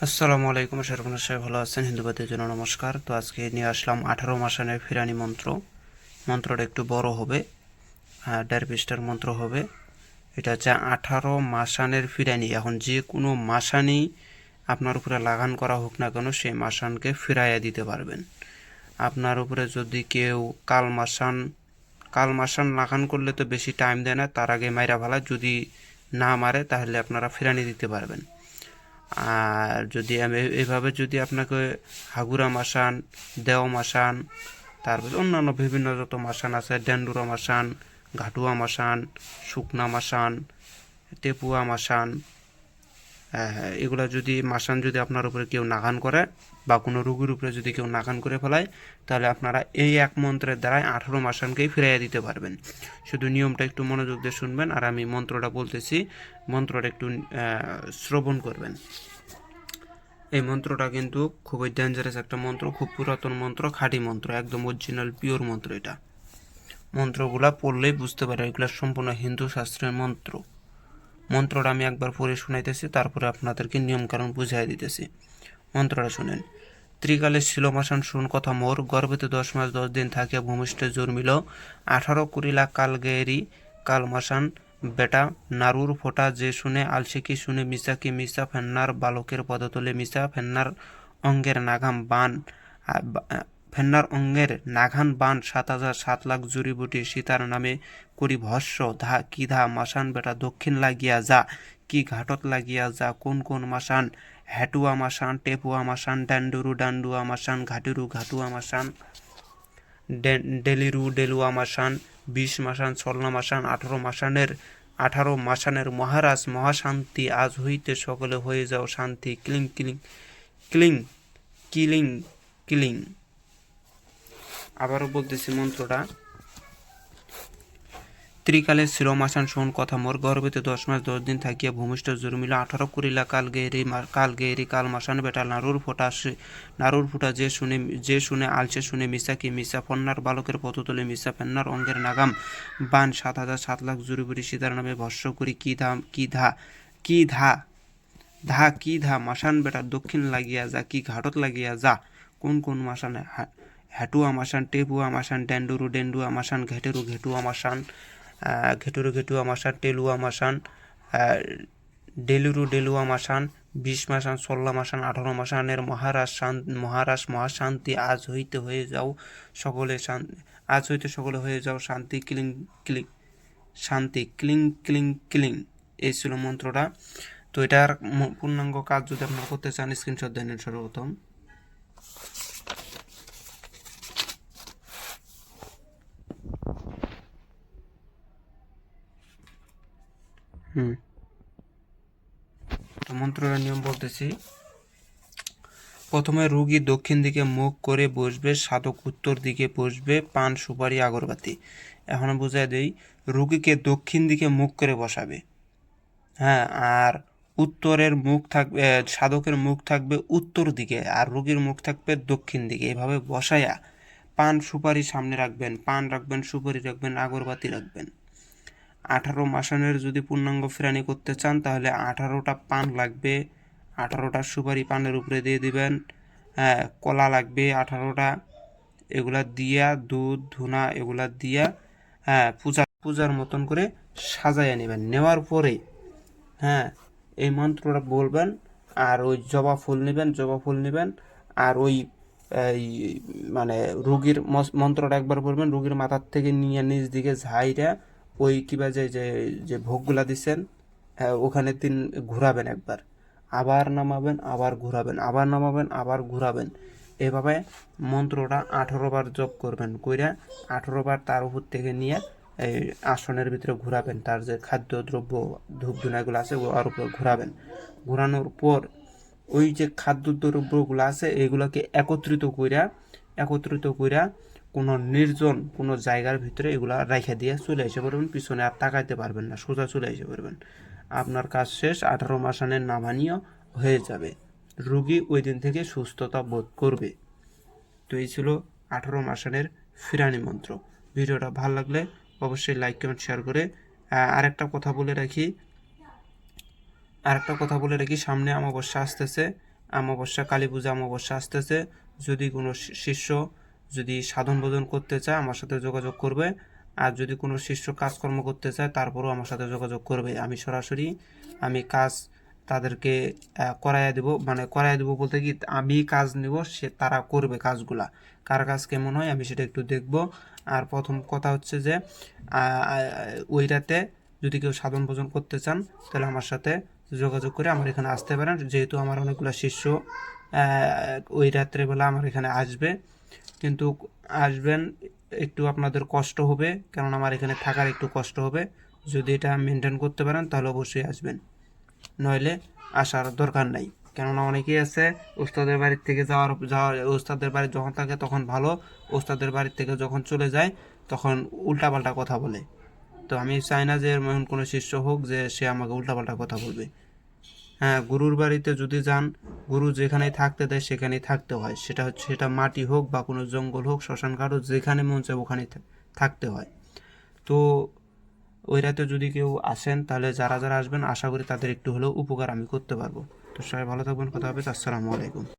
আসসালামু আলাইকুম, আশা করি সবাই ভালো আছেন। হিন্দুবাদের জন্য নমস্কার। তো আজকে নিয়ে আসলাম 18 মাসানের ফিরানি মন্ত্র। মন্ত্রটা একটু বড় হবে, 1.5 পৃষ্ঠার মন্ত্র হবে। এটা হচ্ছে 18 মাসানের ফিরানি। এখন যে কোনো মাসানি আপনার উপরে লাগান করা হোক না কেন, সেই মাসানকে ফিরাইয়া দিতে পারবেন। আপনার উপরে যদি কেউ কাল মাসান লাগান করলে তো বেশি টাইম দেয় না, তার আগে মাইরা ফেলা, যদি না মারে তাহলে আপনারা ফিরানি দিতে পারবেন। আর যদি আমি এভাবে যদি আপনাকে হাগুরা মাসান, দেও মাসান, তারপর অন্যান্য বিভিন্ন যত মাসান আছে, ডেন্ডুরা মাসান, ঘাটুয়া মাসান, শুকনা মাসান, টেপুয়া মাসান, এগুলা যদি মাসান যদি আপনার উপরে কেউ নাগান করে বা কোনো রোগীর উপরে যদি কেউ নাগান করে ফেলায়, তাহলে আপনারা এই এক মন্ত্রের দ্বারাই 18 মাসানকেই ফিরাইয়া দিতে পারবেন। শুধু নিয়মটা একটু মনোযোগ দিয়ে শুনবেন, আর আমি মন্ত্রটা বলতেছি, মন্ত্রটা একটু শ্রবণ করবেন। এই মন্ত্রটা কিন্তু খুবই ডেঞ্জারাস একটা মন্ত্র, খুব পুরাতন মন্ত্র, খাঁটি মন্ত্র, একদম অরিজিনাল পিওর মন্ত্র। এটা মন্ত্রগুলা পড়লেই বুঝতে পারে এগুলো সম্পূর্ণ হিন্দু শাস্ত্রের মন্ত্র। মন্ত্রটা আমি একবার পড়ে শুনাইতেছি, তারপরে আপনাদেরকে নিয়মকানুন বুঝাই দিতেছি। মন্ত্রটা শুনেন। ত্রিকালে ছিল মাসান শুন কথা মোর, গর্ভেতে 10 মাস 10 দিন থাকিয়া ভূমিষ্ঠে জন্মিল, 18 কুড়িলা কাল গেরি কাল মাসান বেটা নারুর ফোঁটা যে শুনে আলসেকি শুনে মিশা কি মিশা ফেন্নার বালকের পদতলে মিশা ফেন্নার অঙ্গের নাগাম বান ফেন্নার অঙ্গের নাঘান বান 7,000 7 লাখ জুড়িবুটি সীতার নামে করি ভস্য ধা কি ধা মাসান বেটা দক্ষিণ লাগিয়া যা কি ঘাটত লাগিয়া যা কোন কোন মাসান হ্যাটুয়া মাসান টেপুয়া মাসান ডান্ডুরু ডান্ডুয়া মাসান ঘাটুরু ঘাটুয়া মাসান ডেলিরু ডেলুয়া মাসান 20 মাসান ছলনা মাসান 18 মাসানের মহারাজ মহাশান্তি আজ হইতে সকলে হয়ে যাও শান্তি ক্লিং ক্লিং ক্লিং কিলিং কিলিং। আবারও বলতেছি মন্ত্রটা। ত্রিকালে ছিল মাসান শোন কথা মোর, গর্ভেতে 10 মাস 10 দিন থাকিয়া ভূমিষ্ঠ জন্মিল, 18 কুড়িলা কাল গেরি কাল মাসান বেটা নারুর ফুটা যে শুনে আলসে শুনে মিশা কি মিশা ফন্নার বালকের পথতলে মিশা ফেন্নার অঙ্গের নাগাম বান 7,000 7 লাখ জুড়িবুড়ি সীতার নামে ভস্য করি কি ধা মাসান বেটা দক্ষিণ লাগিয়া যা কি ঘাটত লাগিয়া যা কোন কোন মাসান হ্যাটুয়া মাসান টেপুয়া মাসান ডেন্ডুয়া মাসান ঘেটুয়া মাসান ঘেটুয়া মাসান টেলুয়া মাসান ডেলুয়া মাসান 20 মাসান ছল্লা মাসান 18 মাসানের মহারাজ মহাশান্তি আজ হইতে সকলে হয়ে যাও শান্তি ক্লিং ক্লিং শান্তি ক্লিং ক্লিং ক্লিং। এই ছিল মন্ত্রটা। তো এটার পূর্ণাঙ্গ কাজ যদি আপনারা করতে চান, স্ক্রিনশট দেন সর্বপ্রথম। তো মন্ত্রের নিয়ম বলতেছি। প্রথমে রুগী দক্ষিণ দিকে মুখ করে বসবে, সাধক উত্তর দিকে বসবে, পান সুপারি আগরবাতি। এখন বুঝাই দেই, রুগীকে দক্ষিণ দিকে মুখ করে বসাবে, হ্যাঁ, আর উত্তরের মুখ থাকবে, সাধকের মুখ থাকবে উত্তর দিকে আর রুগীর মুখ থাকবে দক্ষিণ দিকে। এভাবে বসায়া পান সুপারি সামনে রাখবেন, পান রাখবেন, সুপারি রাখবেন, আগরবাতি রাখবেন। 18 মাসানের যদি পূর্ণাঙ্গ ফেরানি করতে চান তাহলে 18টা পান লাগবে, 18টা সুপারি পানের উপরে দিয়ে দিবেন। হ্যাঁ, কলা লাগবে 18টা। এগুলা দিয়া দুধ ধুনা এগুলা দিয়া, হ্যাঁ, পূজার মতন করে সাজাইয়া নেবেন। নেওয়ার পরে, হ্যাঁ, এই মন্ত্রটা বলবেন, আর ওই জবা ফুল নেবেন, আর ওই এই মানে রুগীর মন্ত্রটা একবার বলবেন, রুগীর মাথার থেকে নিয়ে নিচ দিকে ঝাইরা ওই কিবা যে যে যে ভোগগুলা দিচ্ছেন, হ্যাঁ, ওখানে ঘুরাবেন একবার, আবার নামাবেন, আবার ঘুরাবেন, আবার নামাবেন, আবার ঘুরাবেন। এভাবে মন্ত্রটা 18 বার জপ করবেন, কইরা 18 বার তার উপর থেকে নিয়ে এই আসনের ভিতরে ঘুরাবেন। তার যে খাদ্যদ্রব্য ধূপ ধুনাগুলো আছে ওর উপর ঘুরাবেন। ঘুরানোর পর ওই যে খাদ্যদ্রব্যগুলো আছে এগুলোকে একত্রিত কইরা কোনো নির্জন কোনো জায়গার ভিতরে এগুলা রাইখা দিয়ে চলে এসে পড়বেন। পিছনে আর তাকাইতে পারবেন না, সোজা চলে এসে পড়বেন। আপনার কাজ শেষ, 18 মাসানের নামানীয় হয়ে যাবে। রুগী ওই দিন থেকে সুস্থতা বোধ করবে। তো এই ছিল 18 মাসানের ফিরানি মন্ত্র। ভিডিওটা ভালো লাগলে অবশ্যই লাইক কমেন্ট শেয়ার করে। আরেকটা কথা বলে রাখি, সামনে অমাবস্যা আসতেছে। অমাবস্যা, কালী পূজা অমাবস্যা আসতেছে। যদি কোনো শিষ্য যদি সাধন ভোজন করতে চায় আমার সাথে যোগাযোগ করবে। আর যদি কোনো শিষ্য কাজকর্ম করতে চায় তারপরেও আমার সাথে যোগাযোগ করবে। আমি সরাসরি কাজ তাদেরকে করাইয়া দেবো, মানে করাইয়া দেবো বলতে কি আমি কাজ নেব, তারা করবে কাজগুলা। কার কাজ কেমন হয় আমি সেটা একটু দেখব। আর প্রথম কথা হচ্ছে যে ওই রাতে যদি কেউ সাধন ভোজন করতে চান তাহলে আমার সাথে যোগাযোগ করে আমার এখানে আসতে পারেন, যেহেতু আমার অনেকগুলো শিষ্য ওই রাত্রেবেলা আমার এখানে আসবে। কিন্তু আসবেন, একটু আপনাদের কষ্ট হবে, কেননা আমার এখানে থাকার একটু কষ্ট হবে। যদি এটা মেনটেন করতে পারেন তাহলে অবশ্যই আসবেন, নইলে আসার দরকার নাই। কেননা অনেকেই আছে ওস্তাদের বাড়ির থেকে ওস্তাদের বাড়ি যখন থাকে তখন ভালো, ওস্তাদের বাড়ির থেকে যখন চলে যায় তখন উল্টাপাল্টা কথা বলে। তো আমি চাই না যে এমন কোনো শিষ্য হোক যে সে আমাকে উল্টাপাল্টা কথা বলবে। হ্যাঁ, গুরুর বাড়িতে যদি যান, গুরু যেখানেই থাকতে দেয় সেখানেই থাকতে হয়। সেটা মাটি হোক বা কোনো জঙ্গল হোক, শ্মশান ঘাট হোক, যেখানে মন চায় ওখানেই থাকতে হয়। তো ওই রাতে যদি কেউ আসেন তাহলে যারা যারা আসবেন আশা করি তাদের একটু হলেও উপকার আমি করতে পারবো। তো সবাই ভালো থাকবেন, কথা হবে। আসসালামু আলাইকুম।